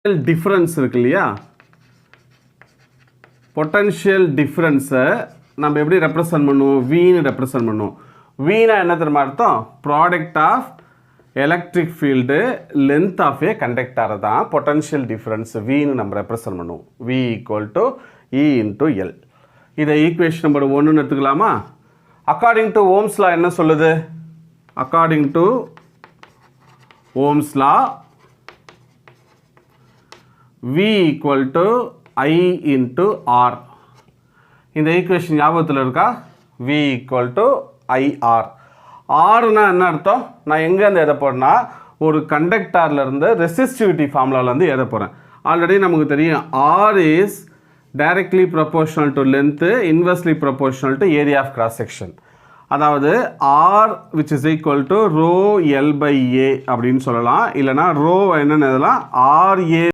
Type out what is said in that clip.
Difference இருக்கு இல்லையா, potential டிஃபரன்ஸை நம்ம எப்படி ரெப்ரசன்ட் பண்ணுவோம், வீன்னு ரெப்ரசன்ட் பண்ணுவோம். வீனா என்ன தெரியுமா அர்த்தம், product of electric field length of a கண்டக்டரை தான் பொட்டன்ஷியல் டிஃபரன்ஸ் வீன்னு நம்ம ரெப்ரசன்ட் பண்ணுவோம். V equal to E into L. இதை ஈக்குவேஷன் நம்பர் 1ன்னு எடுத்துக்கலாமா. அக்கார்டிங் டு ஓம்ஸ் லா என்ன சொல்லுது, according to Ohm's law V equal to I into R. இந்த ஈக்குவேஷன் ஞாபகத்தில் இருக்கா, V equal to IR. ஆர்னா என்ன அர்த்தம், நான் எங்கேருந்து எழுத போகிறேன்னா ஒரு கண்டக்டார்லேருந்து ரெசிஸ்டிவிட்டி ஃபார்முலாவிலேருந்து எழுத போகிறேன். ஆல்ரெடி நமக்கு தெரியும் R is directly proportional to length, inversely proportional to area of cross section. அதாவது R which is equal to rho L by A அப்படின்னு சொல்லலாம். இல்லைனா rho என்னன்னு எழுதலாம், RA